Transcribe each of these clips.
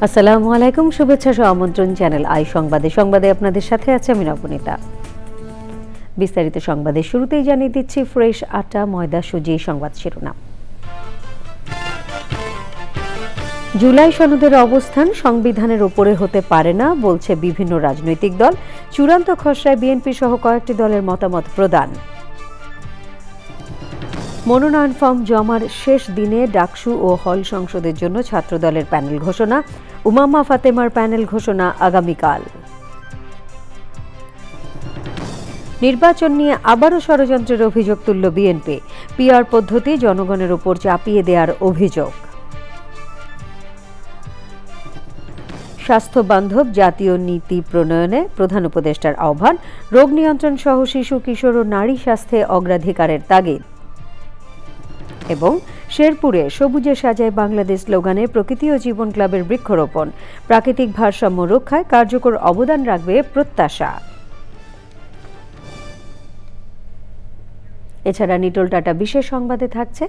আসসালামু আলাইকুম, শুভেচ্ছা সহ আমন্ত্রণ চ্যানেল আই সংবাদে আপনাদের সাথে আছে আমি নবনীতা। বিস্তারিত সংবাদের শুরুতেই জানিয়ে দিচ্ছি ফ্রেশ আটা ময়দা সুজি সংবাদ শিরোনাম। জুলাই সনদের অবস্থান সংবিধানের উপরে হতে পারে না বলছে বিভিন্ন রাজনৈতিক দল। চূড়ান্ত খসড়ায় বিএনপি সহ কয়েকটি দলের মতামত প্রদান। মনোনয়ন ফর্ম জমার শেষ দিনে ডাকসু ও হল সংসদের জন্য ছাত্রদলের প্যানেল ঘোষণা। উমামা ফাতেমার প্যানেল ঘোষণা আগামীকাল। নির্বাচন নিয়ে আবারও ষড়যন্ত্রের অভিযোগ তুলল বিএনপি। পিআর পদ্ধতি জনগণের উপর চাপিয়ে দেওয়ার অভিযোগ। স্বাস্থ্য বান্ধব জাতীয় নীতি প্রণয়নে প্রধান উপদেষ্টার আহ্বান। রোগ নিয়ন্ত্রণ সহ শিশু কিশোর ও নারী স্বাস্থ্যে অগ্রাধিকারের তাগিদ। এবং শেরপুরে সবুজে সাজায় বাংলাদেশ স্লোগানে প্রকৃতি ও জীবন ক্লাবের বৃক্ষরোপণ। প্রাকৃতিক ভারসাম্য রক্ষায় কার্যকর অবদান রাখবে প্রত্যাশা। এছাড়া নিটোল টাটা বিশেষ সংবাদে থাকছে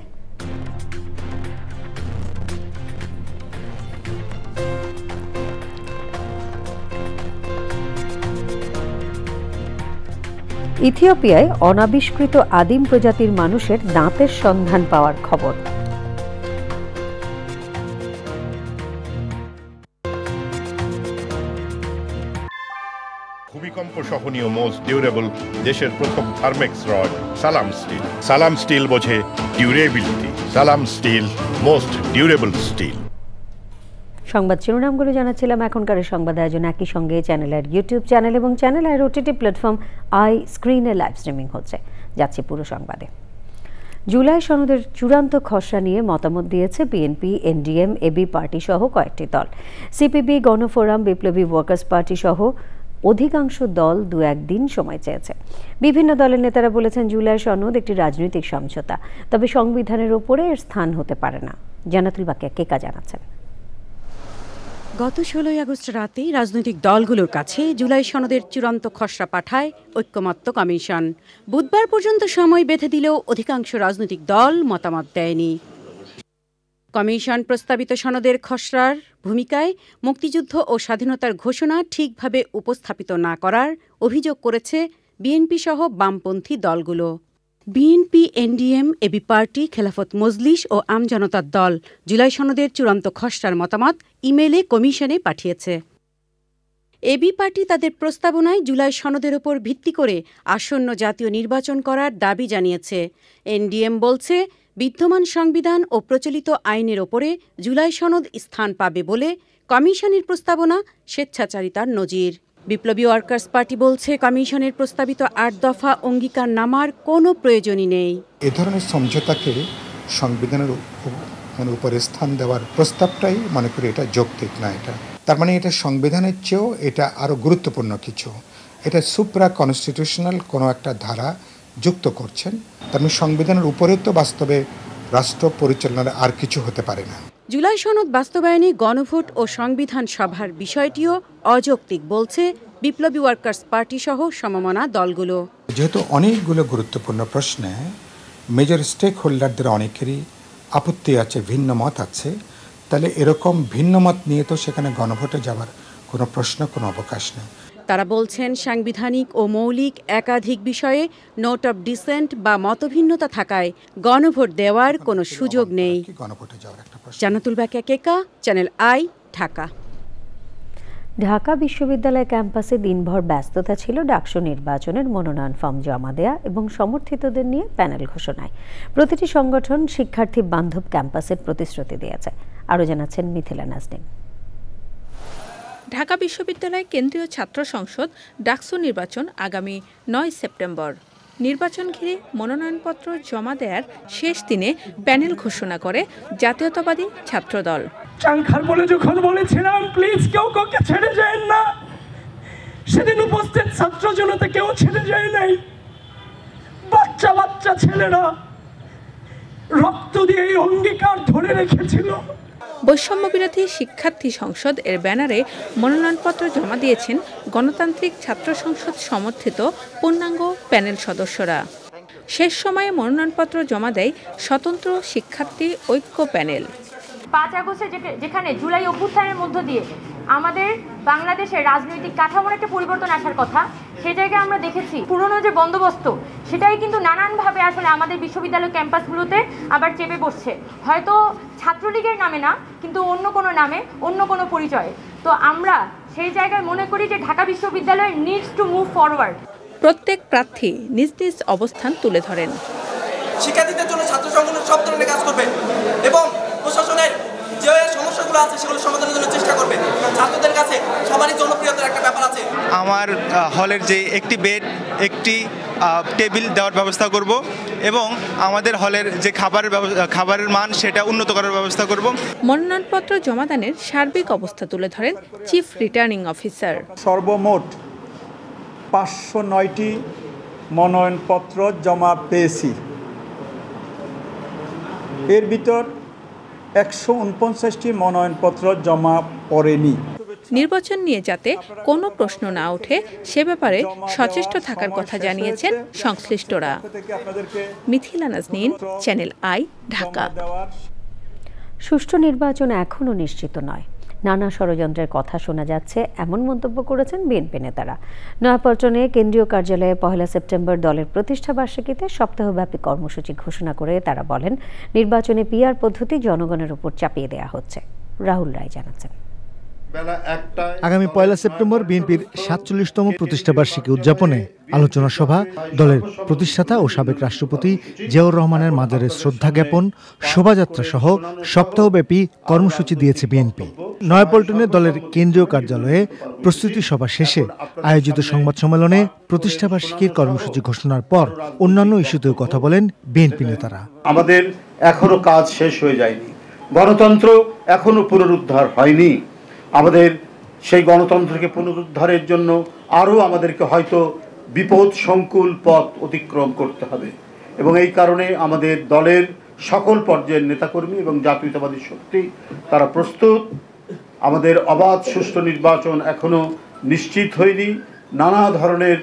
ইথিওপিয়ায় অনাবিষ্কৃত আদিম প্রজাতির মানুষের দাঁতের সন্ধান পাওয়ার খবর। ভূমিকম্প সহনীয় মোস্ট ডিউরেবল দেশের প্রথম থার্মেক্স রড সালাম স্টিল। সালাম স্টিল বোঝে ডিউরেবিলিটি। সালাম স্টিল মোস্ট ডিউরেবল স্টিল। সংবাদ শিরোনামগুলো জানাচ্ছিলাম। এখনকার সংবাদ আয়োজন একই সঙ্গে চ্যানেলের ইউটিউব চ্যানেল এবং চ্যানেলের ওটিটি প্ল্যাটফর্ম আই স্ক্রিনে লাইভ স্ট্রিমিং হচ্ছে। যাচ্ছে পুরো সংবাদে। জুলাই সনদের চূড়ান্ত খসড়া নিয়ে মতামত দিয়েছে বিএনপি, এনডিএম, এবি পার্টি সহ কয়েকটি দল। সিপিবি, গণফোরাম, বিপ্লবী ওয়ার্কার্স পার্টি সহ অধিকাংশ দল দু একদিন সময় চেয়েছে। বিভিন্ন দলের নেতারা বলেছেন জুলাই সনদ একটি রাজনৈতিক সমঝোতা, তবে সংবিধানের ওপরে এর স্থান হতে পারে না। জান্নাতুল বাকিয়া কেকা জানাচ্ছেন। গত 16 আগস্ট রাতে রাজনৈতিক দলগুলোর কাছে জুলাই সনদের চূড়ান্ত খসড়া পাঠায় ঐক্যমত্য কমিশন। বুধবার পর্যন্ত সময় বেঁধে দিলেও অধিকাংশ রাজনৈতিক দল মতামত দেয়নি। কমিশন প্রস্তাবিত সনদের খসড়ার ভূমিকায় মুক্তিযুদ্ধ ও স্বাধীনতার ঘোষণা ঠিকভাবে উপস্থাপিত না করার অভিযোগ করেছে বিএনপি সহ বামপন্থী দলগুলো। BNP, NDM, AB party, Khelafat Majlis ও আমজনতার দল জুলাই সনদের চূড়ান্ত খসড়ার মতামত ইমেইলে কমিশনে পাঠিয়েছে। এবি পার্টি তাদের প্রস্তাবনায় জুলাই সনদের ওপর ভিত্তি করে আসন্ন জাতীয় নির্বাচন করার দাবি জানিয়েছে। এনডিএম বলছে বিদ্যমান সংবিধান ও প্রচলিত আইনের ওপরে জুলাই সনদ স্থান পাবে বলে কমিশনের প্রস্তাবনা স্বেচ্ছাচারিতার নজির। বিপ্লবী ওয়ার্কার্স পার্টি বলছে কমিশনের প্রস্তাবিত 8 দফা অঙ্গীকার নামার কোনো প্রয়োজনই নেই। এ ধরনের সমঝোতাকে সংবিধানের উপরে স্থান দেওয়ার প্রস্তাবটাই মনে করি এটা যৌক্তিক না। এটা তার মানে এটা সংবিধানের চেয়েও এটা আরও গুরুত্বপূর্ণ কিছু। এটা সুপ্রা কনস্টিটিউশনাল কোনো একটা ধারা যুক্ত করছেন। তার মানে সংবিধানের উপরে তো বাস্তবে রাষ্ট্র পরিচালনার আর কিছু হতে পারে না। জুলাই সনদ বাস্তবায়নে গণভোট ও সংবিধান সভার বিষয়টিও অযৌক্তিক বলছে বিপ্লবী ওয়ার্কার্স পার্টি সহ সমমনা দলগুলো। যেহেতু অনেকগুলো গুরুত্বপূর্ণ প্রশ্নে মেজর স্টেক হোল্ডারদের অনেকেরই আপত্তি আছে, ভিন্ন মত আছে, তাহলে এরকম ভিন্ন মত নিয়ে তো সেখানে গণভোটে যাওয়ার কোনো প্রশ্ন, কোনো অবকাশ নেই। তারা বলছেন সাংবিধানিক ও মৌলিক একাধিক বিষয়ে নোট অব ডিসেন্ট বা মতভিন্নতা থাকায় গণভোট দেওয়ার কোনো সুযোগ নেই। জান্নাতুল বাকিয়া কেকা, চ্যানেল আই, ঢাকা। ঢাকা বিশ্ববিদ্যালয় ক্যাম্পাসে দিনভর ব্যস্ততা ছিল ডাকসু নির্বাচনের মনোনয়ন ফর্ম জমা দেয়া এবং সমর্থিতদের নিয়ে প্যানেল ঘোষণায়। প্রতিটি সংগঠন শিক্ষার্থী বান্ধব ক্যাম্পাসের প্রতিশ্রুতি দিয়েছে। আরও জানাচ্ছেন মিথিলা নাজনীন। ঢাকা বিশ্ববিদ্যালয় কেন্দ্রীয় ছাত্র সংসদ ডাকসু নির্বাচন আগামী 9 সেপ্টেম্বর। নির্বাচন ঘিরে মনোনয়নপত্র জমা দেওয়ার শেষ দিনে প্যানেল ঘোষণা করে জাতীয়তাবাদী ছাত্রদল। চাংখার বলে যখন বলেছিলাম প্লিজ কেউ কাউকে ছেড়ে যায় না, সেদিন উপস্থিত ছাত্র জনতা কেউ ছেড়ে যায় নাই। বাচ্চা বাচ্চা ছেলেরা রক্ত দিয়ে এই অঙ্গীকার ধরে রেখেছিল। বৈষম্যবিরোধী শিক্ষার্থী সংসদ এর ব্যানারে মনোনয়নপত্র জমা দিয়েছেন গণতান্ত্রিক ছাত্র সংসদ সমর্থিত পূর্ণাঙ্গ প্যানেল সদস্যরা। শেষ সময়ে মনোনয়নপত্র জমা দেয় স্বতন্ত্র শিক্ষার্থী ঐক্য প্যানেল। 5 আগস্টে যেখানে জুলাই অভ্যুত্থানের মধ্য দিয়ে আমাদের বাংলাদেশের রাজনৈতিক কাঠামোর একটা পরিবর্তন আসার কথা, সে জায়গায় আমরা দেখেছি পুরনো যে বন্দোবস্ত সেটাই কিন্তু নানানভাবে আসলে আমাদের বিশ্ববিদ্যালয় ক্যাম্পাসগুলোতে আবার চেপে বসছে, হয়তো ছাত্রলীগের নামে না, কিন্তু অন্য কোনো নামে, অন্য কোনো পরিচয়ে। তো আমরা সেই জায়গায় মনে করি যে ঢাকা বিশ্ববিদ্যালয় নিডস টু মুভ ফরওয়ার্ড। প্রত্যেক প্রার্থী নিজ নিজ অবস্থান তুলে ধরেন। শিক্ষার্থীদের জন্য ছাত্র সংগঠন সব ধরনের কাজ করবে এবং প্রশাসনের যে সমস্যাগুলো আছে সেগুলো সমাধানের জন্য চেষ্টা করবে। ছাত্রদের কাছে সবারই জনপ্রিয়তার একটা ব্যাপার আছে। আমার হলের যে একটি বেড, একটি টেবিল দেওয়ার ব্যবস্থা করব এবং আমাদের হলের যে খাবারের মান সেটা উন্নত করার ব্যবস্থা করব। মনোনয়নপত্র জমাদানের সার্বিক অবস্থা তুলে ধরেন চিফ রিটার্নিং অফিসার। সর্বমোট 509টি মনোনয়নপত্র জমা পেয়েছি। এর ভিতর 149টি মনোনয়নপত্র জমা পড়েনি। নির্বাচন নিয়ে যাতে কোনো প্রশ্ন না ওঠে সে ব্যাপারে সচেষ্ট থাকার কথা জানিয়েছেন সংশ্লিষ্টরা। Mithila Naznin, channel I, Dhaka. সুষ্ঠু নির্বাচন এখনও নিশ্চিত নয়, নানা ষড়যন্ত্রের কথা শোনা যাচ্ছে, এমন মন্তব্য করেছেন বিএনপি নেতারা। নয়াপল্টনে কেন্দ্রীয় কার্যালয়ে 1 সেপ্টেম্বর দলের প্রতিষ্ঠাবার্ষিকীতে সপ্তাহব্যাপী কর্মসূচি ঘোষণা করে তারা বলেন, নির্বাচনে পিআর পদ্ধতি জনগণের উপর চাপিয়ে দেওয়া হচ্ছে। রাহুল রায় জানাচ্ছেন, আগামী 1 সেপ্টেম্বর বিএনপির 47তম প্রতিষ্ঠাবার্ষিকী উদযাপনে আলোচনা সভা, দলের প্রতিষ্ঠাতা ও সাবেক রাষ্ট্রপতি জিয়াউর রহমানের মাজারে শ্রদ্ধা জ্ঞাপন, শোভাযাত্রা সহ সপ্তাহব্যাপী কর্মসূচি দিয়েছে বিএনপি। নয়াপল্টনে দলের কেন্দ্রীয় কার্যালয়ে প্রস্তুতি সভা শেষে আয়োজিত সংবাদ সম্মেলনে প্রতিষ্ঠাবার্ষিকীর কর্মসূচি ঘোষণার পর অন্যান্য ইস্যুতেও কথা বলেন বিএনপি নেতারা। আমাদের এখনো কাজ শেষ হয়ে যায়নি, গণতন্ত্র এখনো পুনরুদ্ধার হয়নি। আমাদের সেই গণতন্ত্রকে পুনরুদ্ধারের জন্য আরও আমাদেরকে হয়তো বিপদ সংকুল পথ অতিক্রম করতে হবে এবং এই কারণে আমাদের দলের সকল পর্যায়ের নেতাকর্মী এবং জাতীয়তাবাদী শক্তি তারা প্রস্তুত। আমাদের অবাধ সুষ্ঠু নির্বাচন এখনো নিশ্চিত হয়নি। নানা ধরনের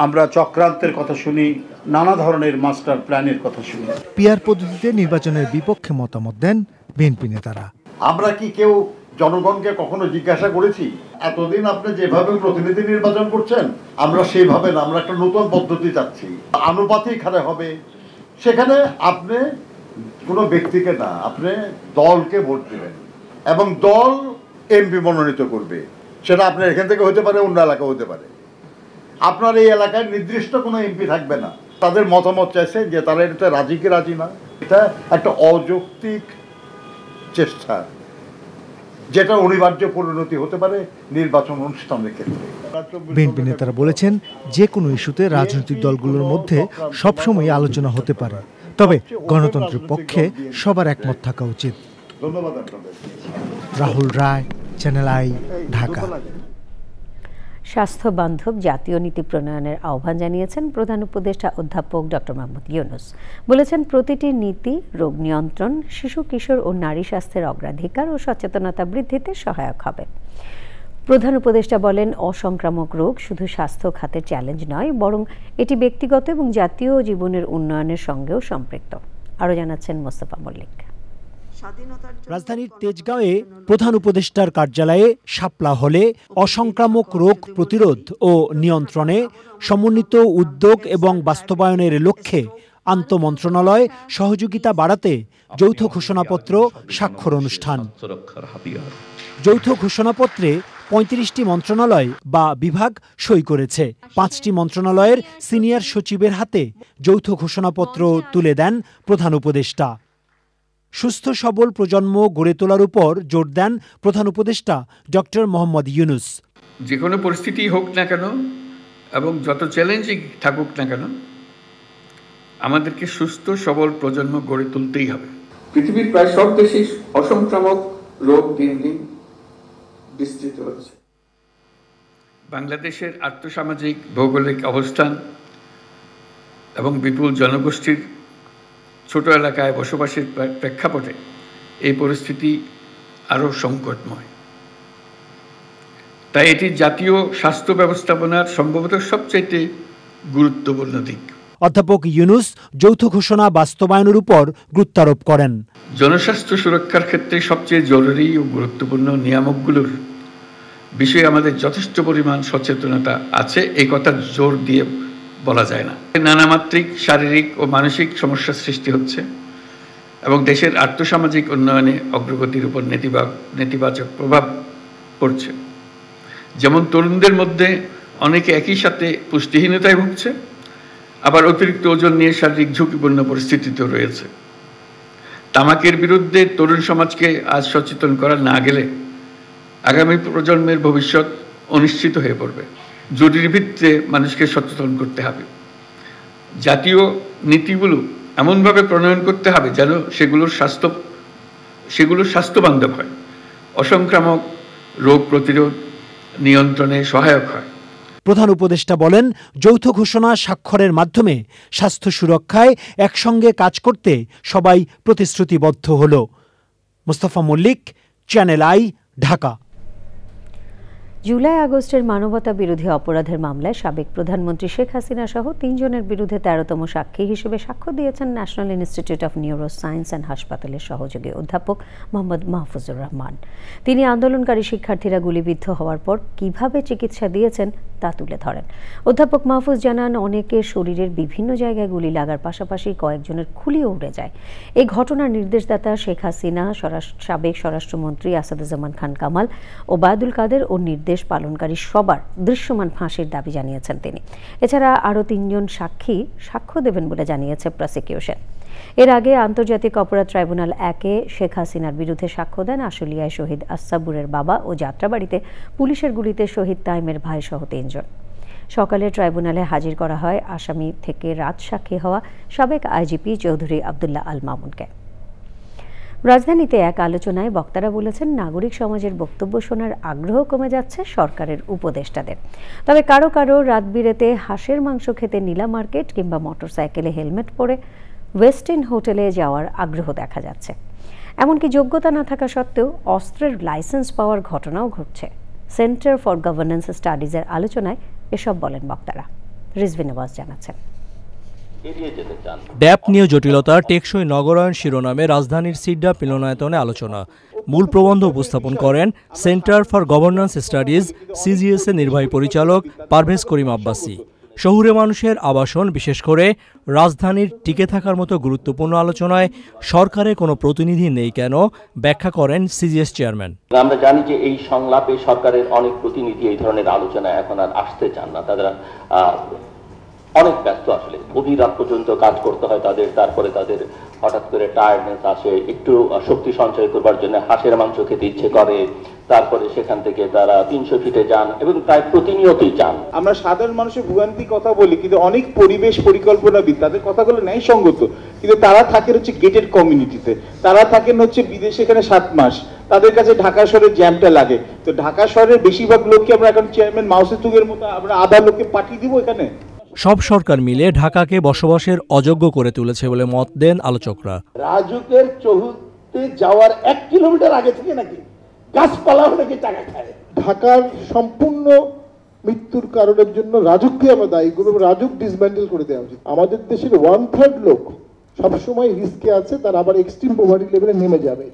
আমরা চক্রান্তের কথা শুনি, নানা ধরনের মাস্টার প্ল্যানের কথা শুনি। পিআর পদ্ধতিতে নির্বাচনের বিপক্ষে মতামত দেন বিএনপি নেতারা। আমরা কি কেউ জনগণকে কখনো জিজ্ঞাসা করেছি এতদিন আপনি যেভাবে প্রতিনিধি নির্বাচন করছেন আমরা সেইভাবে না, আমরা একটা নতুন পদ্ধতি চাচ্ছি, আনুপাতিক হারে হবে। সেখানে আপনি কোনো ব্যক্তিকে না, আপনি দলকে ভোট দেবেন এবং দল এমপি মনোনীত করবে। সেটা আপনার এখান থেকে হতে পারে, অন্য এলাকা হতে পারে। আপনার এই এলাকায় নির্দিষ্ট কোনো এমপি থাকবে না। তাদের মতামত চাইছে যে তারা এটা রাজি কি রাজি না। এটা একটা অযৌক্তিক চেষ্টা, যেটা অনিবার্য পরিণতি হতে পারে নির্বাচন অনুষ্ঠানের ক্ষেত্রে। বিএনপি নেতারা বলেছেন, যে কোনো ইস্যুতে রাজনৈতিক দলগুলোর মধ্যে সবসময় আলোচনা হতে পারে, তবে গণতন্ত্রের পক্ষে সবার একমত থাকা উচিত। ধন্যবাদ আপনাদের। রাহুল রায়, চ্যানেল আই, ঢাকা। স্বাস্থ্য বান্ধব জাতীয় নীতি প্রণয়নের আহ্বান জানিয়েছেন প্রধান উপদেষ্টা অধ্যাপক ডক্টর মোহাম্মদ ইউনূস। বলেছেন, প্রতিটি নীতি রোগ নিয়ন্ত্রণ, শিশু কিশোর ও নারী স্বাস্থ্যের অগ্রাধিকার ও সচেতনতা বৃদ্ধিতে সহায়ক হবে। প্রধান উপদেষ্টা বলেন, অসংক্রামক রোগ শুধু স্বাস্থ্য খাতের চ্যালেঞ্জ নয়, বরং এটি ব্যক্তিগত এবং জাতীয় জীবনের উন্নয়নের সঙ্গেও সম্পৃক্ত। আরও জানাচ্ছেন মোস্তফা মল্লিক। রাজধানীর তেজগাঁওয়ে প্রধান উপদেষ্টার কার্যালয়ে শাপলা হলে অসংক্রামক রোগ প্রতিরোধ ও নিয়ন্ত্রণে সমন্বিত উদ্যোগ এবং বাস্তবায়নের লক্ষ্যে আন্তঃমন্ত্রণালয় সহযোগিতা বাড়াতে যৌথ ঘোষণাপত্র স্বাক্ষর অনুষ্ঠান। যৌথ ঘোষণাপত্রে ৩৫টি মন্ত্রণালয় বা বিভাগ সই করেছে। 5টি মন্ত্রণালয়ের সিনিয়র সচিবের হাতে যৌথ ঘোষণাপত্র তুলে দেন প্রধান উপদেষ্টা। সুস্থ সবল প্রজন্ম গড়ে তোলার উপর জোর দেন প্রধান উপদেষ্টা ডক্টর মোহাম্মদ ইউনূস। যে কোনো পরিস্থিতি হোক না কেন এবং যত চ্যালেঞ্জিং থাকুক না কেন, আমাদেরকে সুস্থ সবল প্রজন্ম গড়ে তুলতেই হবে। পৃথিবীর প্রায় সব দেশেই অসংক্রামক রোগ দিন দিন বিস্তৃত হচ্ছে। বাংলাদেশের আর্থসামাজিক ভৌগোলিক অবস্থান এবং বিপুল জনগোষ্ঠীর ছোট এলাকায় বসবাসের প্রেক্ষাপটে এই পরিস্থিতি আরও সংকটময়। তাই এটি জাতীয় স্বাস্থ্য ব্যবস্থাপনার সম্ভবত সবচাইতে গুরুত্বপূর্ণ দিক। অধ্যাপক ইউনুস যৌথ ঘোষণা বাস্তবায়নের উপর গুরুত্বারোপ করেন। জনস্বাস্থ্য সুরক্ষার ক্ষেত্রে সবচেয়ে জরুরি ও গুরুত্বপূর্ণ নিয়ামকগুলোর বিষয়ে আমাদের যথেষ্ট পরিমাণ সচেতনতা আছে, এই কথা জোর দিয়ে বলা যায় না। নানামাত্রিক শারীরিক ও মানসিক সমস্যার সৃষ্টি হচ্ছে এবং দেশের আর্থসামাজিক উন্নয়নে অগ্রগতির উপর নেতিবাচক প্রভাব পড়ছে। যেমন তরুণদের মধ্যে অনেকে একই সাথে পুষ্টিহীনতায় ভুগছে, আবার অতিরিক্ত ওজন নিয়ে শারীরিক ঝুঁকিপূর্ণ পরিস্থিতিতেও রয়েছে। তামাকের বিরুদ্ধে তরুণ সমাজকে আজ সচেতন করা না গেলে আগামী প্রজন্মের ভবিষ্যৎ অনিশ্চিত হয়ে পড়বে। জরুরি ভিত্তিতে মানুষকে সচেতন করতে হবে। জাতীয় নীতিগুলো এমনভাবে প্রণয়ন করতে হবে যেন সেগুলো স্বাস্থ্যবান্ধব হয়, অসংক্রামক রোগ প্রতিরোধ নিয়ন্ত্রণে সহায়ক হয়। প্রধান উপদেষ্টা বলেন, যৌথ ঘোষণা স্বাক্ষরের মাধ্যমে স্বাস্থ্য সুরক্ষায় একসঙ্গে কাজ করতে সবাই প্রতিশ্রুতিবদ্ধ হল। Mostafa Mallik, channel I, Dhaka. জুলাই আগস্টের মানবতা বিরোধী অপরাধের মামলায় সাবেক প্রধানমন্ত্রী শেখ হাসিনা সহ ৩ জনের বিরুদ্ধে ১৩তম সাক্ষী হিসেবে সাক্ষ্য দিয়েছেন national institute of neuro science and হাসপাতালের সহযোগী অধ্যাপক মোহাম্মদ মাহফুজুর রহমান। তিনি আন্দোলনকারী শিক্ষার্থীরা গুলিবিদ্ধ হওয়ার পর কিভাবে চিকিৎসা দিয়েছেন তা তুলে ধরেন। অধ্যাপক মাহফুজ জানান, অনেকের শরীরের বিভিন্ন জায়গায় গুলি লাগার পাশাপাশি কয়েকজনের খুলিও উড়ে যায়। এই ঘটনার নির্দেশদাতা শেখ হাসিনা, সাবেক স্বরাষ্ট্রমন্ত্রী আসাদুজ্জামান খান কামাল, ওবায়দুল কাদের ও নির্দেশ পালনকারী সবার দৃশ্যমান ফাঁসির দাবি জানিয়েছেন তিনি। এছাড়া আরও ৩ জন সাক্ষী সাক্ষ্য দেবেন বলে জানিয়েছে প্রসিকিউশন। এর আগে আন্তর্জাতিক অপরাধ ট্রাইব্যুনাল ১-এ শেখ হাসিনার বিরুদ্ধে সাক্ষ্য দেন আশুলিয়ায় শহীদ আসাবুরের বাবা ও যাত্রাবাড়িতে পুলিশের গুলিতে শহীদ তাইমের ভাই সহ ৩ জন। সকালে ট্রাইব্যুনালে হাজির করা হয় আসামি থেকে রাত সাক্ষী হওয়া সাবেক আইজিপি চৌধুরী আবদুল্লাহ আল মামুনকে। রাজধানীতে এক আলোচনায় বক্তারা বলেছেন, নাগরিক সমাজের বক্তব্য শোনার আগ্রহ কমে যাচ্ছে সরকারের উপদেষ্টাদের। তবে কারো কারো রাত বিরেতে হাঁসের মাংস খেতে নীলা মার্কেট কিংবা মোটরসাইকেলে হেলমেট পরে ওয়েস্ট ইন্ড হোটেলে যাওয়ার আগ্রহ দেখা যাচ্ছে। এমনকি যোগ্যতা না থাকা সত্ত্বেও অস্ত্রের লাইসেন্স পাওয়ার ঘটনাও ঘটছে। সেন্টার ফর গভর্নেন্স স্টাডিজের আলোচনায় এসব বলেন বক্তারা। রিজভি নওয়াজ জানাচ্ছেন। ড্যাপ নিয়ে জটিলতা, টেকসই নগরায়ণ শিরোনামে রাজধানীর সিডা মিলনায়তনে আলোচনা। মূল প্রবন্ধ উপস্থাপন করেন centre for governance studies CGS এর নির্বাহী পরিচালক পারভেজ করিম আব্বাসী। শহুরে মানুষের আবাসন, বিশেষ করে রাজধানীর টিকে থাকার মতো গুরুত্বপূর্ণ আলোচনায় সরকারের কোনো প্রতিনিধি নেই কেন ব্যাখ্যা করেন সিজিএস চেয়ারম্যান। আমরা জানি যে এই সংলাপে সরকারের অনেক প্রতিনিধি এই ধরনের আলোচনায় এখন আর আসতে চান না। তারা অনেক ব্যস্ত, আসলে গভীর রাত পর্যন্ত কাজ করতে হয় তাদের, তারপরে তাদের হঠাৎ করে টায়ার্ডনেস আসে, একটু শক্তি সঞ্চয় করবার জন্য হাঁসের মাংস খেতে ইচ্ছে করে, তারপরে সেখান থেকে তারা ৩০০ ফিটে যান এবং প্রায় প্রতিনিয়তই যান। আমরা সাধারণ মানুষের ভোগান্তি কথা বলি, কিন্তু অনেক পরিবেশ পরিকল্পনাবিদ তাদের কথাগুলো ন্যায়সঙ্গত, কিন্তু তারা থাকেন হচ্ছে গেটেড কমিউনিটিতে, তারা থাকেন হচ্ছে বিদেশে, এখানে 7 মাস, তাদের কাছে ঢাকা শহরের জ্যামটা লাগে। তো ঢাকা শহরের বেশিরভাগ লোককে আমরা এখন চেয়ারম্যান মাউসেতুগের মতো আমরা আধা লোককে পাঠিয়ে দিব এখানে। সব সরকার মিলে ঢাকাকে বসবাসের অযোগ্য করে তুলেছে বলে মত দেন আলোচকরা। রাজুকের চৌহুতে যাওয়ার 1 কিলোমিটার আগে থেকে নাকি গাছপালা নাকি টাকা খায়। ঢাকার সম্পূর্ণ মৃত্যুর কারণের জন্য রাজুককে আমরা দায়ী করব, রাজুক ডিসম্যান্ডেল করে দেওয়া উচিত। আমাদের দেশের 1/3 লোক সবসময় রিস্কে আছে, তারা আবার এক্সট্রিম পভার্টি লেভেলে নেমে যাবে।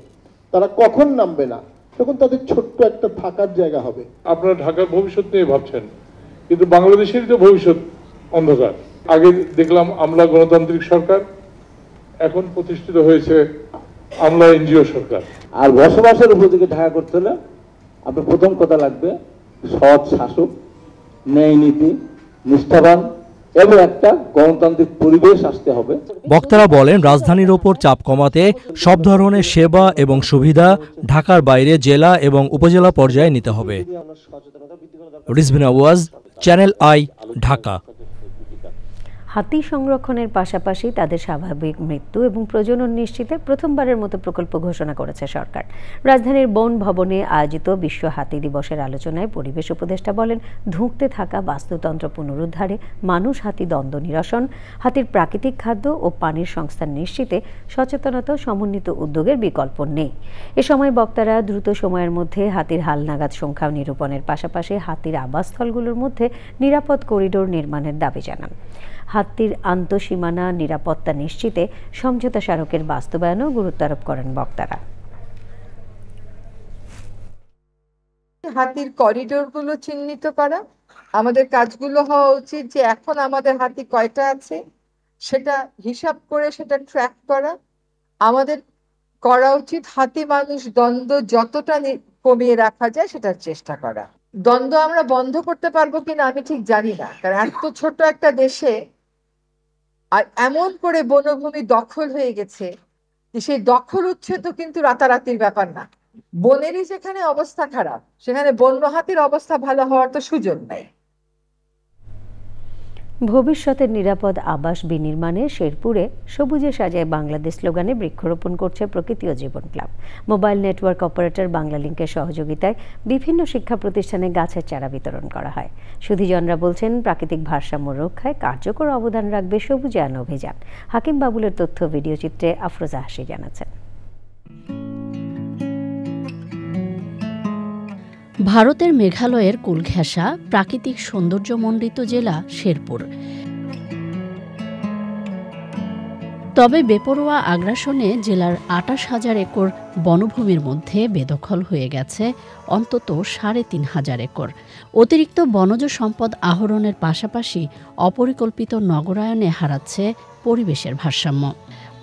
তারা কখন নামবে না, তখন তাদের ছোট্ট একটা থাকার জায়গা হবে। আপনারা ঢাকার ভবিষ্যৎ নিয়ে ভাবছেন, কিন্তু বাংলাদেশেরই তো ভবিষ্যৎ অন্ধকার। আগে দেখলাম আমলা গণতান্ত্রিক সরকার, এখন প্রতিষ্ঠিত হয়েছে আমলা এনজিও সরকার। আর বসবাসের উপযোগী ঢাকা করতে হলে আপনার প্রথম কথা লাগবে সৎ শাসক, ন্যায় নীতি, নিষ্ঠাবান এবং একটা গণতান্ত্রিক পরিবেশ আসতে হবে। বক্তারা বলেন, রাজধানীর ওপর চাপ কমাতে সব ধরনের সেবা এবং সুবিধা ঢাকার বাইরে জেলা এবং উপজেলা পর্যায়ে নিতে হবে। Rizvi Nawaz, channel I, Dhaka. হাতি সংরক্ষণের পাশাপাশি তাদের স্বাভাবিক মৃত্যু এবং প্রজনন নিশ্চিতে প্রথমবারের মতো প্রকল্প ঘোষণা করেছে সরকার। রাজধানীর বন ভবনে আয়োজিত বিশ্ব হাতি দিবসের আলোচনায় পরিবেশ উপদেষ্টা বলেন, ধুঁকতে থাকা বাস্তুতন্ত্র পুনরুদ্ধারে মানুষ হাতি দ্বন্দ্ব নিরসন, হাতির প্রাকৃতিক খাদ্য ও পানির সংস্থান নিশ্চিতে সচেতনতা সমন্বিত উদ্যোগের বিকল্প নেই। এ সময় বক্তারা দ্রুত সময়ের মধ্যে হাতির হালনাগাদ সংখ্যা নিরূপণের পাশাপাশি হাতির আবাসস্থলগুলোর মধ্যে নিরাপদ করিডোর নির্মাণের দাবি জানান। হাতির আন্তঃসীমানা নিরাপত্তা নিশ্চিতে সমঝোতা স্মারকের বাস্তবায়নেও গুরুত্ব আরোপ করেন বক্তারা। হাতির করিডোরগুলো চিহ্নিত করা, আমাদের কাজগুলো হওয়া উচিত যে এখন আমাদের হাতি কয়টা আছে সেটা হিসাব করে সেটা ট্র্যাক করা। আমাদের করা উচিত হাতি মানুষ দ্বন্দ্ব যতটা কমিয়ে রাখা যায় সেটার চেষ্টা করা। দ্বন্দ্ব আমরা বন্ধ করতে পারবো কিনা আমি ঠিক জানি না, কারণ এত ছোট একটা দেশে আর এমন করে বনভূমি দখল হয়ে গেছে যে সেই দখল উচ্ছেদ কিন্তু রাতারাতির ব্যাপার না। বনেরই যেখানে অবস্থা খারাপ সেখানে বন্য হাতির অবস্থা ভালো হওয়ার তো সুযোগ নাই। ভবিষ্যতের নিরাপদ আবাস বিনির্মাণে শেরপুরে সবুজে সাজায় বাংলাদেশ স্লোগানে বৃক্ষরোপণ করছে প্রকৃতি ও জীবন ক্লাব। মোবাইল নেটওয়ার্ক অপারেটর বাংলালিংকের সহযোগিতায় বিভিন্ন শিক্ষা প্রতিষ্ঠানে গাছের চারা বিতরণ করা হয়। সুধীজনরা বলছেন, প্রাকৃতিক ভারসাম্য রক্ষায় কার্যকর অবদান রাখবে সবুজায়ন অভিযান। হাকিম বাবুলের তথ্য ভিডিও চিত্রে আফরোজা হাসি জানাচ্ছেন। ভারতের মেঘালয়ের কুলঘেঁষা প্রাকৃতিক সৌন্দর্যমণ্ডিত জেলা শেরপুর। তবে বেপরোয়া আগ্রাসনে জেলার ২৮,০০০ একর বনভূমির মধ্যে বেদখল হয়ে গেছে অন্তত ৩,৫০০ একর। অতিরিক্ত বনজ সম্পদ আহরণের পাশাপাশি অপরিকল্পিত নগরায়নে হারাচ্ছে পরিবেশের ভারসাম্য।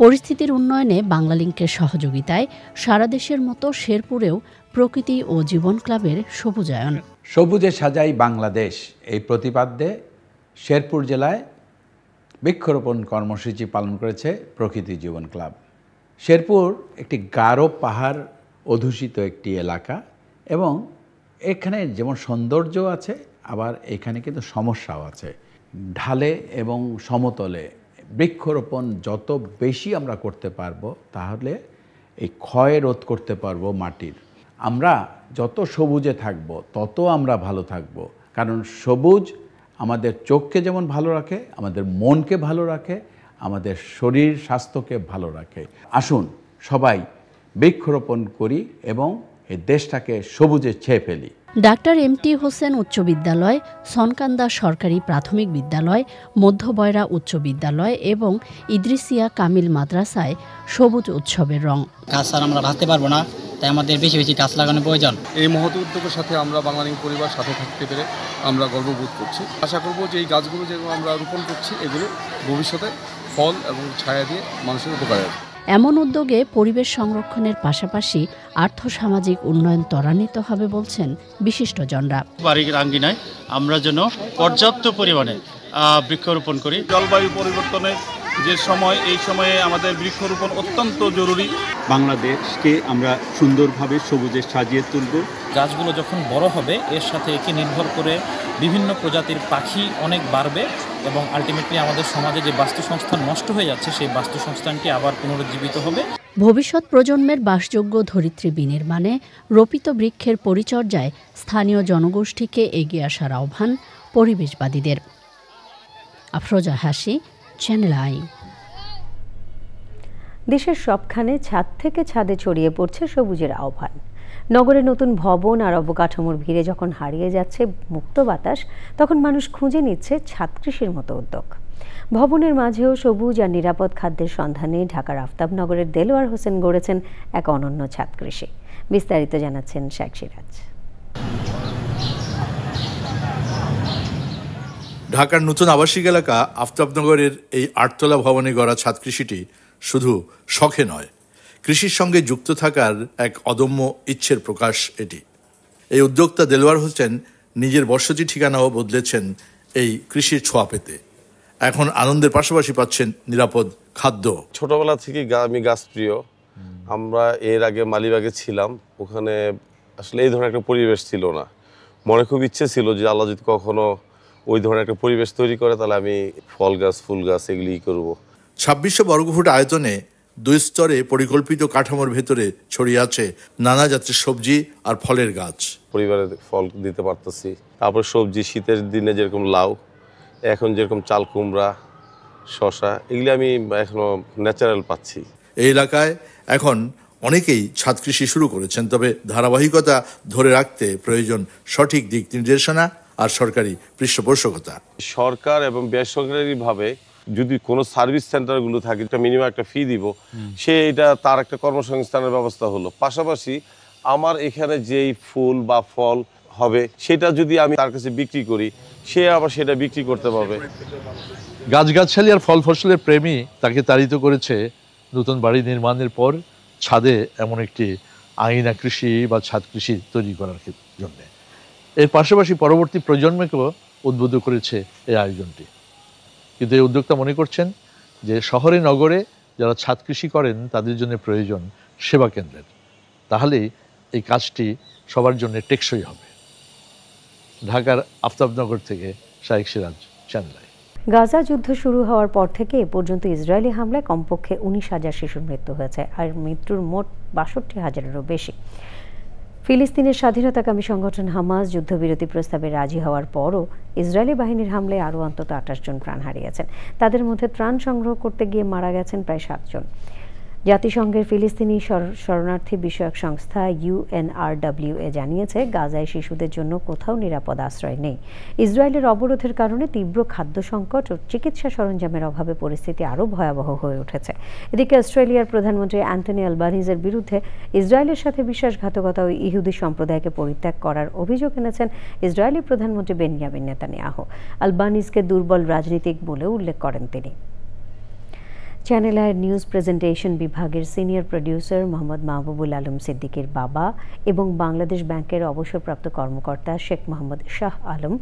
পরিস্থিতির উন্নয়নে বাংলালিংকের সহযোগিতায় সারা দেশের মতো শেরপুরেও প্রকৃতি ও জীবন ক্লাবের সবুজায়ন। সবুজে সাজাই বাংলাদেশ এই প্রতিপাদ্যে শেরপুর জেলায় বৃক্ষরোপণ কর্মসূচি পালন করেছে প্রকৃতি জীবন ক্লাব। শেরপুর একটি গারো পাহাড় অধ্যুষিত একটি এলাকা এবং এখানে যেমন সৌন্দর্য আছে আবার এখানে কিন্তু সমস্যাও আছে। ঢালে এবং সমতলে বৃক্ষরোপণ যত বেশি আমরা করতে পারবো তাহলে এই ক্ষয় রোধ করতে পারবো মাটির। আমরা যত সবুজে থাকব তত আমরা ভালো থাকব, কারণ সবুজ আমাদের চোখকে যেমন ভালো রাখে, আমাদের মনকে ভালো রাখে, আমাদের শরীর স্বাস্থ্যকে ভালো রাখে। আসুন সবাই বৃক্ষরোপণ করি এবং এই দেশটাকে সবুজে ছেয়ে ফেলি। ডাক্তার এমটি হোসেন উচ্চ বিদ্যালয়, সনকান্দা সরকারি প্রাথমিক বিদ্যালয়, মধ্যবয়রা উচ্চ বিদ্যালয় এবং ইদ্রিসিয়া কামিল মাদ্রাসায় সবুজ উৎসবের রং। গাছ আর আমরা বাঁচতে পারবো না, তাই আমাদের বেশি বেশি গাছ লাগানো প্রয়োজন। এই মহৎ উদ্যোগের সাথে আমরা বাংলালিংক পরিবার সাথে থাকতে পেরে আমরা গর্ববোধ করছি। আশা করব যে এই গাছগুলো যেগুলো আমরা রোপণ করছি এগুলো ভবিষ্যতে ফল এবং ছায়া দিয়ে মানুষের উপকারে আসবে। এমন উদ্যোগে পরিবেশ সংরক্ষণের পাশাপাশি আর্থসামাজিক উন্নয়ন ত্বরান্বিত হবে বলছেন বিশিষ্টজনরা। বাড়ির আঙ্গিনায় আমরা যেন পর্যাপ্ত পরিমাণে বৃক্ষরোপণ করি। জলবায়ু পরিবর্তনের যে সময়, এই সময়ে আমাদের বৃক্ষরোপণ অত্যন্ত জরুরি। বাংলাদেশকে আমরা সুন্দরভাবে সবুজে সাজিয়ে তুলব। গাছগুলো যখন বড় হবে এর সাথে একে নির্ভর করে বিভিন্ন প্রজাতির পাখি অনেক বাড়বে এবং আলটিমেটলি আমাদের সমাজে যে বাস্তুসংস্থান নষ্ট হয়ে যাচ্ছে সেই বাস্তুসংস্থানটি আবার পুনরুজ্জীবিত হবে। ভবিষ্যৎ প্রজন্মের বাসযোগ্য ধরিত্রী বিনির্মাণে রোপিত বৃক্ষের পরিচর্যায় স্থানীয় জনগোষ্ঠীকে এগিয়ে আসার আহ্বান পরিবেশবাদীদের। আফরোজা হাসি, চ্যানেল আই। দেশের সবখানে ছাদ থেকে ছাদে ছড়িয়ে পড়ছে সবুজের আহ্বান। নগরে নতুন ভবন আর অবকাঠামোর ভিড়ে যখন হারিয়ে যাচ্ছে মুক্ত বাতাস, তখন মানুষ খুঁজে নিচ্ছে ছাদ কৃষির মতো উদ্যোগ। ভবনের মাঝেও সবুজ আর নিরাপদ খাদ্যের সন্ধানে ঢাকার আফতাবনগরের দেলোয়ার হোসেন গড়েছেন এক অনন্য ছাদ কৃষি। বিস্তারিত জানাচ্ছেন শেখ সিরাজ। ঢাকার নতুন আবাসিক এলাকা আফতাবনগরের এই ৮তলা ভবনে গড়া ছাদ কৃষিটি শুধু শখে নয়, কৃষির সঙ্গে যুক্ত থাকার এক অদম্য ইচ্ছের প্রকাশ এটি। এই উদ্যোক্তা দেলোয়ার হোসেন নিজের বসতি ঠিকানাও বদলেছেন এই কৃষির ছোঁয়া পেতে। এখন আনন্দের পাশাপাশি পাচ্ছেন নিরাপদ খাদ্য। ছোটবেলা থেকে আমি গাছ প্রিয়। আমরা এর আগে মালিবাগে ছিলাম, ওখানে আসলে এই ধরনের একটা পরিবেশ ছিল না। মনে খুব ইচ্ছে ছিল যে আল্লাহ যদি কখনো ওই ধরনের একটা পরিবেশ তৈরি করে তাহলে আমি ফল গাছ, ফুল গাছ এগুলি করব। ২৬০০ বর্গফুট আয়তনে ২ স্তরে পরিকল্পিত কাঠামোর ভেতরে ছড়িয়ে আছে নানা জাতের সবজি আর ফলের গাছ। পরিবারে ফল দিতে পারতেছি। তারপর সবজি, শীতের দিনে যেরকম লাউ, এখন যেরকম চাল কুমড়া, শশা, এগুলি আমি এখনো ন্যাচারাল পাচ্ছি। এই এলাকায় এখন অনেকেই ছাদ কৃষি শুরু করেছেন, তবে ধারাবাহিকতা ধরে রাখতে প্রয়োজন সঠিক দিক নির্দেশনা আর সরকারি পৃষ্ঠপোষকতা। সরকার এবং বেসরকারিভাবে যদি কোনো সার্ভিস সেন্টারগুলো থাকে, একটা মিনিমাম একটা ফি দিব, সে এটা তার একটা কর্মসংস্থানের ব্যবস্থা হলো। পাশাপাশি আমার এখানে যেই ফুল বা ফল হবে সেটা যদি আমি তার কাছে বিক্রি করি, সে আবার সেটা বিক্রি করতে পারবে। গাছগাছালি আর ফল ফসলের প্রেমী তাকে তাড়িত করেছে নতুন বাড়ি নির্মাণের পর ছাদে এমন একটি আঙিনা কৃষি বা ছাদ কৃষি তৈরি করার জন্য। এর পাশাপাশি পরবর্তী প্রজন্মকেও উদ্বুদ্ধ করেছে এই আয়োজনটি। কিন্তু এই উদ্যোক্তা মনে করছেন যে শহরে নগরে যারা ছাদ কৃষি করেন তাদের জন্য প্রয়োজন সেবা কেন্দ্রের, তাহলেই এই কাজটি সবার জন্য টেকসই হবে। ঢাকার আফতাবনগর থেকে শাইখ সিরাজ, চ্যানেল আই। গাজা যুদ্ধ শুরু হওয়ার পর থেকে এ পর্যন্ত ইসরায়েলি হামলায় কমপক্ষে 19,000 শিশুর মৃত্যু হয়েছে, আর মৃত্যুর মোট 62,000-এরও বেশি। ফিলিস্তিনের স্বাধীনতাকামী সংগঠন হামাস যুদ্ধবিরতি প্রস্তাবে রাজি হওয়ার পরও ইসরায়েলি বাহিনীর হামলায় আরও অন্তত 28 জন প্রাণ হারিয়েছেন। তাদের মধ্যে ত্রাণ সংগ্রহ করতে গিয়ে মারা গেছেন প্রায় 7 জন। জাতিসংঘের ফিলিস্তিনি শরণার্থী বিষয়ক সংস্থা UNRWA জানিয়েছে, গাজায় শিশুদের জন্য কোথাও নিরাপদ আশ্রয় নেই। ইসরায়েলের অবরোধের কারণে তীব্র খাদ্য সংকট ও চিকিৎসা সরঞ্জামের অভাবে পরিস্থিতি আরও ভয়াবহ হয়ে উঠেছে। এদিকে অস্ট্রেলিয়ার প্রধানমন্ত্রী অ্যান্টনি আলবানিজের বিরুদ্ধে ইসরায়েলের সাথে বিশ্বাসঘাতকতা ও ইহুদি সম্প্রদায়কে পরিত্যাগ করার অভিযোগ এনেছেন ইসরায়েলি প্রধানমন্ত্রী বেনিয়ামিন নেতানিয়াহু। আলবানিজকে দুর্বল রাজনীতিক বলেও উল্লেখ করেন তিনি। চ্যানেল আইয়ের নিউজ প্রেজেন্টেশন বিভাগের সিনিয়র প্রডিউসার মোহাম্মদ মাহবুবুল আলম সিদ্দিকীর বাবা এবং বাংলাদেশ ব্যাংকের অবসরপ্রাপ্ত কর্মকর্তা শেখ মোহাম্মদ শাহ আলম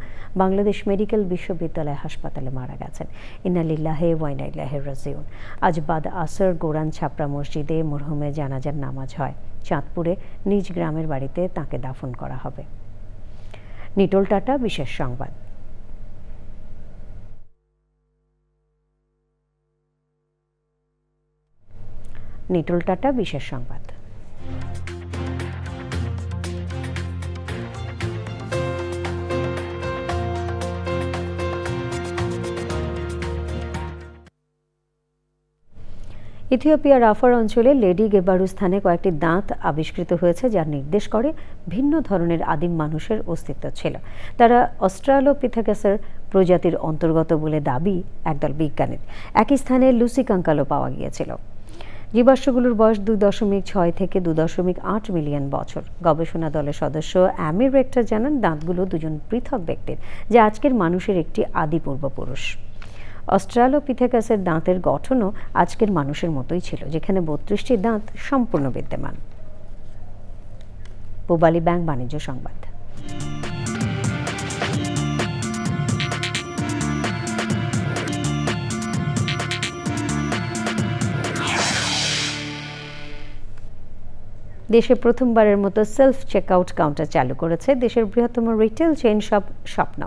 বাংলাদেশ মেডিকেল বিশ্ববিদ্যালয় হাসপাতালে মারা গেছেন। ইন্না লিল্লাহি ওয়া ইন্না ইলাইহি রাজিউন। আজ বাদ আসর গোরান ছাপড়া মসজিদে মরহুমের জানাজার নামাজ হয়। চাঁদপুরে নিজ গ্রামের বাড়িতে তাকে দাফন করা হবে। নিটোল টাটা, বিশেষ সংবাদ। নিটোল টাটা, বিশেষ সংবাদ। ইথিওপিয়ার রাফার অঞ্চলে লেডি গেবারু স্থানে কয়েকটি দাঁত আবিষ্কৃত হয়েছে, যা নির্দেশ করে ভিন্ন ধরনের আদিম মানুষের অস্তিত্ব ছিল। তারা অস্ট্রালোপিথেকাসের প্রজাতির অন্তর্গত বলে দাবি একদল বিজ্ঞানীর। একই স্থানে লুসি কঙ্কালও পাওয়া গিয়েছিল। জীবাশ্মগুলোর বয়স 2.6 থেকে 2.8 মিলিয়ন বছর। গবেষণা দলের সদস্য অ্যামির রেক্টর জানান, দাঁতগুলো দুজন পৃথক ব্যক্তির, যা আজকের মানুষের একটি আদি পূর্বপুরুষ। অস্ট্রালোপিথেকাসের দাঁতের গঠনও আজকের মানুষের মতোই ছিল, যেখানে 32টি দাঁত সম্পূর্ণ বিদ্যমান। পূবালী ব্যাংক বাণিজ্য সংবাদ। দেশে প্রথমবারের মতো সেলফ চেকআউট কাউন্টার চালু করেছে দেশের বৃহত্তম রিটেল চেইন শপ স্বপ্ন,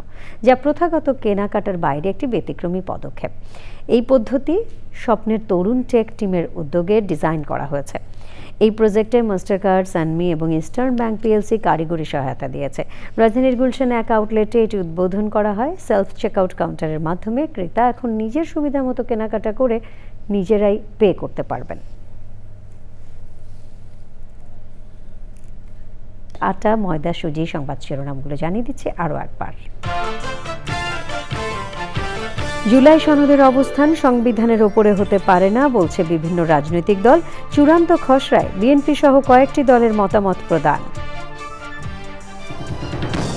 যা প্রথাগত কেনাকাটার বাইরে একটি ব্যতিক্রমী পদক্ষেপ। এই পদ্ধতি স্বপ্নের তরুণ টেক টিমের উদ্যোগে ডিজাইন করা হয়েছে। এই প্রজেক্টে মাস্টারকার্ড, সানমি এবং ইস্টার্ন ব্যাংক পিএলসি কারিগরি সহায়তা দিয়েছে। রাজধানীর গুলশান এক আউটলেটে এটি উদ্বোধন করা হয়। সেলফ চেকআউট কাউন্টারের মাধ্যমে ক্রেতা এখন নিজের সুবিধা মতো কেনাকাটা করে নিজেরাই পে করতে পারবেন। আটা, ময়দা, সুজি, সংবাদ শিরোনামগুলো জানিয়ে দিচ্ছে আরও একবার। জুলাই সনদের অবস্থান সংবিধানের ওপরে হতে পারে না বলছে বিভিন্ন রাজনৈতিক দল। চূড়ান্ত খসড়ায় বিএনপি সহ কয়েকটি দলের মতামত প্রদান।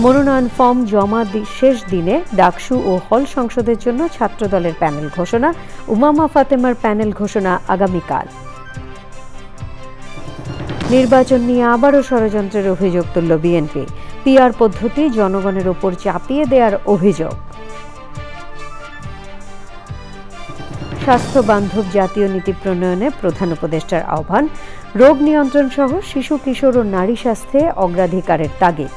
মনোনয়ন ফর্ম জমা শেষ দিনে ডাকসু ও হল সংসদের জন্য ছাত্রদলের প্যানেল ঘোষণা। উমামা ফাতেমার প্যানেল ঘোষণা আগামীকাল। নির্বাচন নিয়ে আবারও ষড়যন্ত্রের অভিযোগ তুলল বিএনপি। পিআর পদ্ধতি জনগণের ওপর চাপিয়ে দেওয়ার অভিযোগ। স্বাস্থ্য বান্ধব জাতীয় নীতি প্রণয়নে প্রধান উপদেষ্টার আহ্বান। রোগ নিয়ন্ত্রণ সহ শিশু, কিশোর ও নারী স্বাস্থ্যে অগ্রাধিকারের তাগিদ।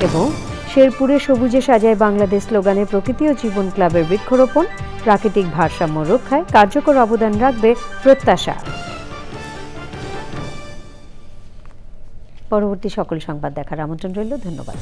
এবং শেরপুরে সবুজে সাজায় বাংলাদেশ স্লোগানে প্রকৃতি ও জীবন ক্লাবের বৃক্ষরোপণ। প্রাকৃতিক ভারসাম্য রক্ষায় কার্যকর অবদান রাখবে প্রত্যাশা। পরবর্তী সকল সংবাদ দেখার আমন্ত্রণ রইল। ধন্যবাদ।